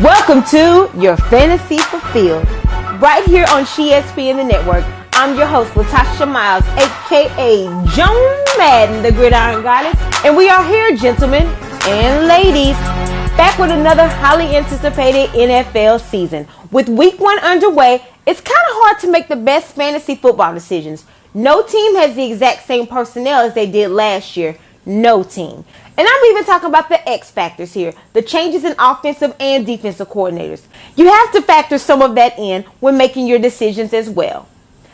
Welcome to your Fantasy Fulfilled, right here on ESPN the Network. I'm your host, Latasha Miles, aka Joan Madden, the Gridiron Goddess, and we are here, gentlemen and ladies, back with another highly anticipated NFL season. With Week 1 underway, it's kind of hard to make the best fantasy football decisions. No team has the exact same personnel as they did last year. No team. And I'm even talking about the X factors here, the changes in offensive and defensive coordinators. You have to factor some of that in when making your decisions as well.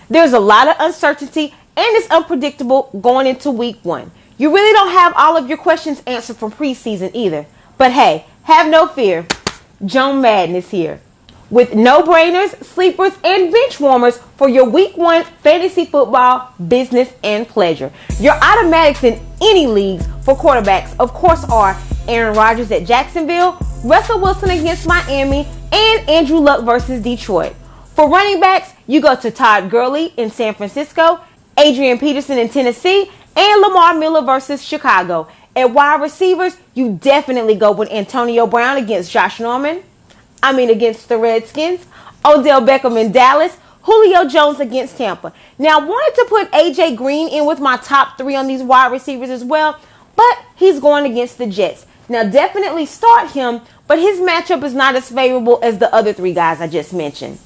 There's a lot of uncertainty and it's unpredictable going into Week 1. You really don't have all of your questions answered from preseason either. But hey, have no fear. Joan Madden is here with no-brainers, sleepers, and bench warmers for your Week 1 fantasy football business and pleasure. Your automatics in any leagues for quarterbacks, of course, are Aaron Rodgers at Jacksonville, Russell Wilson against Miami, and Andrew Luck versus Detroit. For running backs, you go to Todd Gurley in San Francisco, Adrian Peterson in Tennessee, and Lamar Miller versus Chicago. At wide receivers, you definitely go with Antonio Brown against Josh Norman. Against the Redskins, Odell Beckham in Dallas, Julio Jones against Tampa. Now, I wanted to put AJ Green in with my top 3 on these wide receivers as well, but he's going against the Jets. Now, definitely start him, but his matchup is not as favorable as the other 3 guys I just mentioned.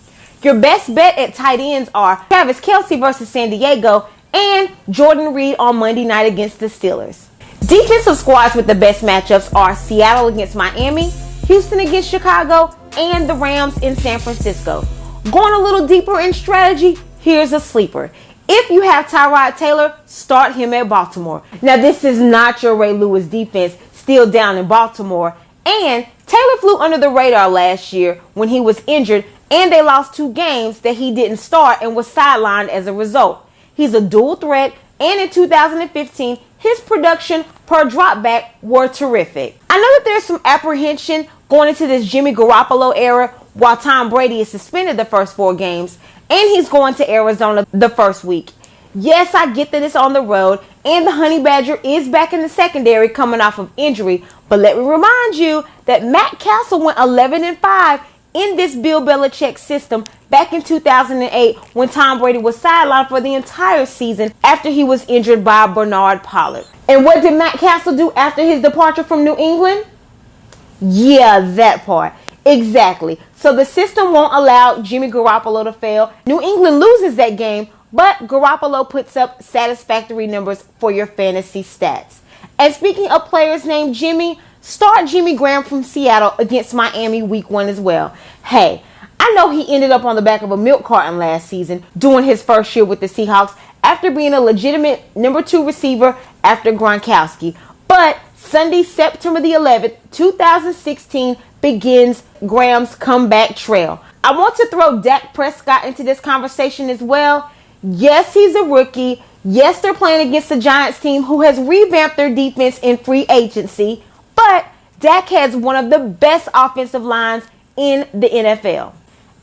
Your best bet at tight ends are Travis Kelce versus San Diego and Jordan Reed on Monday night against the Steelers. Defensive squads with the best matchups are Seattle against Miami, Houston against Chicago, and the Rams in San Francisco. Going a little deeper in strategy, here's a sleeper. If you have Tyrod Taylor, start him at Baltimore. Now, this is not your Ray Lewis defense still down in Baltimore. And Taylor flew under the radar last year when he was injured, and they lost 2 games that he didn't start and was sidelined as a result. He's a dual threat, and in 2015, his production per dropback were terrific. I know that there's some apprehension going into this Jimmy Garoppolo era while Tom Brady is suspended the first 4 games, and he's going to Arizona the first week. Yes, I get that it's on the road, and the Honey Badger is back in the secondary coming off of injury, but let me remind you that Matt Castle went 11-5 in this Bill Belichick system back in 2008 when Tom Brady was sidelined for the entire season after he was injured by Bernard Pollard. And what did Matt Castle do after his departure from New England? Yeah, that part. Exactly. So the system won't allow Jimmy Garoppolo to fail. New England loses that game, but Garoppolo puts up satisfactory numbers for your fantasy stats. And speaking of players named Jimmy, start Jimmy Graham from Seattle against Miami Week 1 as well. Hey, I know he ended up on the back of a milk carton last season doing his first year with the Seahawks after being a legitimate number 2 receiver after Gronkowski. But Sunday, September the 11th, 2016 begins Graham's comeback trail. I want to throw Dak Prescott into this conversation as well. Yes, he's a rookie. Yes, they're playing against the Giants team who has revamped their defense in free agency. But Dak has one of the best offensive lines in the NFL.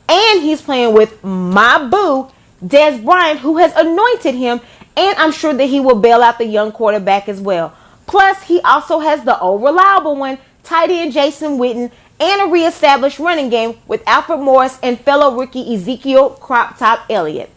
And he's playing with my boo, Dez Bryant, who has anointed him. And I'm sure that he will bail out the young quarterback as well. Plus, he also has the old reliable one, tight end Jason Witten, and a reestablished running game with Alfred Morris and fellow rookie Ezekiel Crop Top Elliott.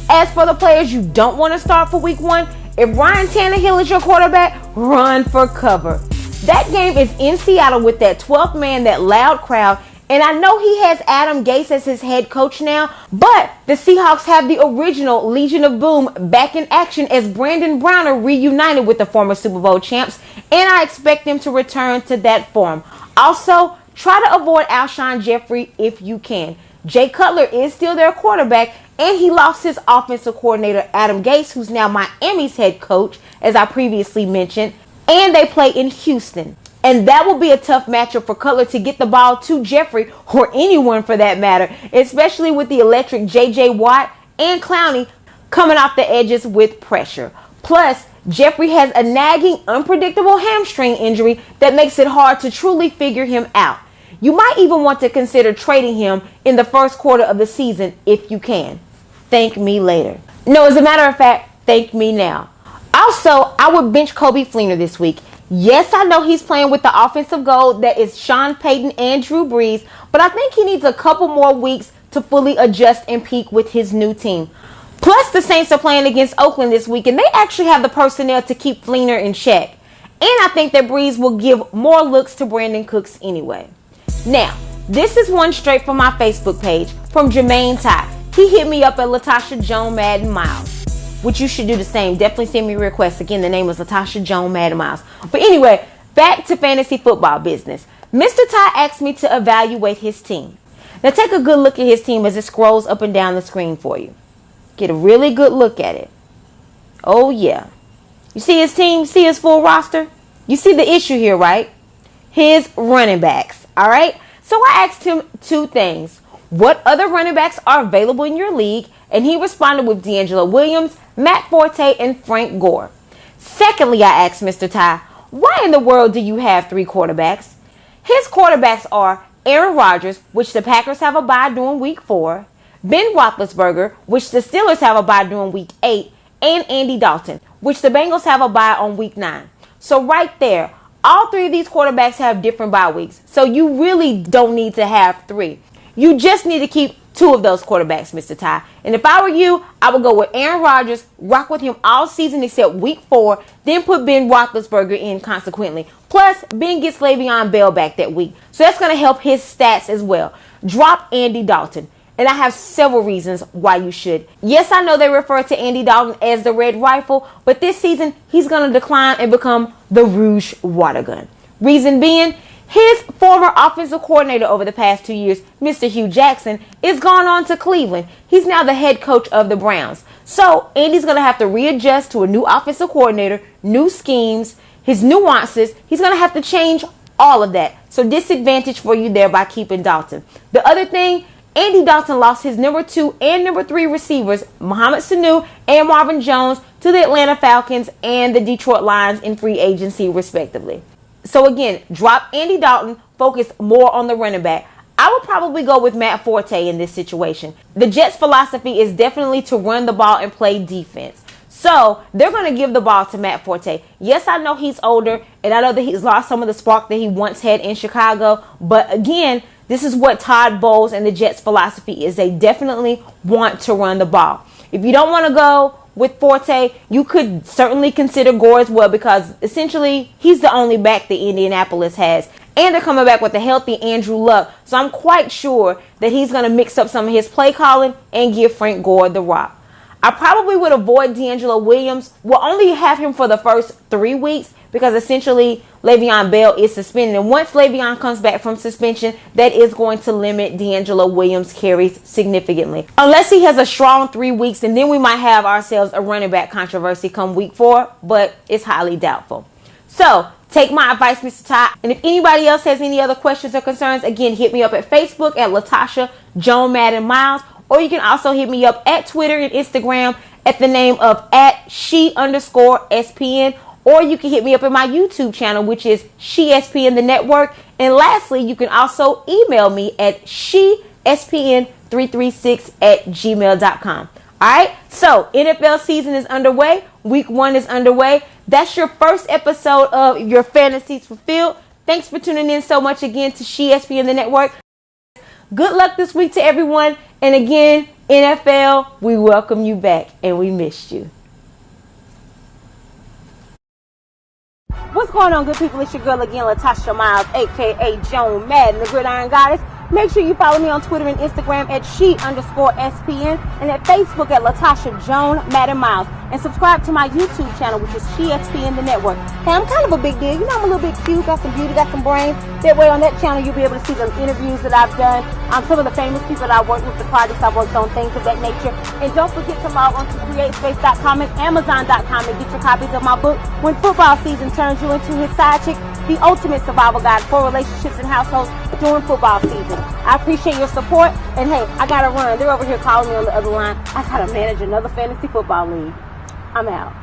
As for the players you don't want to start for Week 1, if Ryan Tannehill is your quarterback, run for cover. That game is in Seattle with that 12th man, that loud crowd, and I know he has Adam Gase as his head coach now, but the Seahawks have the original Legion of Boom back in action as Brandon Browner reunited with the former Super Bowl champs, and I expect them to return to that form. Also, try to avoid Alshon Jeffrey if you can. Jay Cutler is still their quarterback, and he lost his offensive coordinator Adam Gase, who's now Miami's head coach, as I previously mentioned, and they play in Houston. And that will be a tough matchup for Cutler to get the ball to Jeffrey, or anyone for that matter, especially with the electric J.J. Watt and Clowney coming off the edges with pressure. Plus, Jeffrey has a nagging, unpredictable hamstring injury that makes it hard to truly figure him out. You might even want to consider trading him in the first quarter of the season if you can. Thank me later. No, as a matter of fact, thank me now. Also, I would bench Coby Fleener this week. Yes, I know he's playing with the offensive goal that is Sean Payton and Drew Brees, but I think he needs a couple more weeks to fully adjust and peak with his new team. Plus, the Saints are playing against Oakland this week, and they actually have the personnel to keep Fleener in check. And I think that Brees will give more looks to Brandon Cooks anyway. Now, this is one straight from my Facebook page from Jermaine Ty. He hit me up at Latasha Joan Madden Miles, which you should do the same. Definitely send me a request. Again, the name is Latasha Joan Madden Miles. But anyway, back to fantasy football business. Mr. Ty asked me to evaluate his team. Now take a good look at his team as it scrolls up and down the screen for you. Get a really good look at it. Oh yeah. You see his team? See his full roster? You see the issue here, right? His running backs. All right? So I asked him two things. What other running backs are available in your league? And he responded with DeAngelo Williams, Matt Forte, and Frank Gore. Secondly, I asked Mr. Ty, why in the world do you have 3 quarterbacks? His quarterbacks are Aaron Rodgers, which the Packers have a bye during week 4, Ben Roethlisberger, which the Steelers have a bye during week 8, and Andy Dalton, which the Bengals have a bye on week 9. So right there, all 3 of these quarterbacks have different bye weeks. So you really don't need to have 3. You just need to keep 2 of those quarterbacks, Mr. Ty. And if I were you, I would go with Aaron Rodgers, rock with him all season except week 4, then put Ben Roethlisberger in consequently. Plus, Ben gets Le'Veon Bell back that week. So that's going to help his stats as well. Drop Andy Dalton. And I have several reasons why you should. Yes, I know they refer to Andy Dalton as the Red Rifle, but this season he's going to decline and become the Rouge Water Gun. Reason being, his former offensive coordinator over the past 2 years, Mr. Hugh Jackson, is gone on to Cleveland. He's now the head coach of the Browns. So Andy's going to have to readjust to a new offensive coordinator, new schemes, his nuances. He's going to have to change all of that. So disadvantage for you there by keeping Dalton. The other thing, Andy Dalton lost his number 2 and number 3 receivers, Mohamed Sanu and Marvin Jones, to the Atlanta Falcons and the Detroit Lions in free agency, respectively. So again, drop Andy Dalton, focus more on the running back. I would probably go with Matt Forte in this situation. The Jets' philosophy is definitely to run the ball and play defense. So they're going to give the ball to Matt Forte. Yes, I know he's older, and I know that he's lost some of the spark that he once had in Chicago. But again, this is what Todd Bowles and the Jets' philosophy is. They definitely want to run the ball. If you don't want to go with Forte, you could certainly consider Gore as well, because essentially he's the only back that Indianapolis has. And they're coming back with a healthy Andrew Luck. So I'm quite sure that he's going to mix up some of his play calling and give Frank Gore the rock. I probably would avoid DeAngelo Williams. We'll only have him for the first 3 weeks because essentially Le'Veon Bell is suspended. And once Le'Veon comes back from suspension, that is going to limit DeAngelo Williams' carries significantly. Unless he has a strong 3 weeks, and then we might have ourselves a running back controversy come week 4, but it's highly doubtful. So take my advice, Mr. Ty. And if anybody else has any other questions or concerns, again, hit me up at Facebook at Latasha Joan Madden Miles. Or you can also hit me up at Twitter and Instagram at the name of @she_SPN. Or you can hit me up at my YouTube channel, which is SheSPN the Network. And lastly, you can also email me at shespn336@gmail.com. All right, so NFL season is underway. Week 1 is underway. That's your first episode of your Fantasies Fulfilled. Thanks for tuning in so much again to SheSPN the Network. Good luck this week to everyone. And again, NFL, we welcome you back and we missed you. What's going on, good people? It's your girl again, Latasha Miles, a.k.a. Joan Madden, the Gridiron Goddess. Make sure you follow me on Twitter and Instagram at she_SPN and at Facebook at Latasha Joan Madden Miles. And subscribe to my YouTube channel, which is SheSPN the Network. Hey, I'm kind of a big deal. You know, I'm a little bit cute, got some beauty, got some brains. That way on that channel, you'll be able to see the interviews that I've done, some of the famous people that I've worked with, the projects I've worked on, things of that nature. And don't forget to log on to CreateSpace.com and Amazon.com and get your copies of my book, When Football Season Turns You Into His Side Chick, The Ultimate Survival Guide for Relationships and Households during football season. I appreciate your support. And hey, I gotta run. They're over here calling me on the other line. I gotta manage another fantasy football league. I'm out.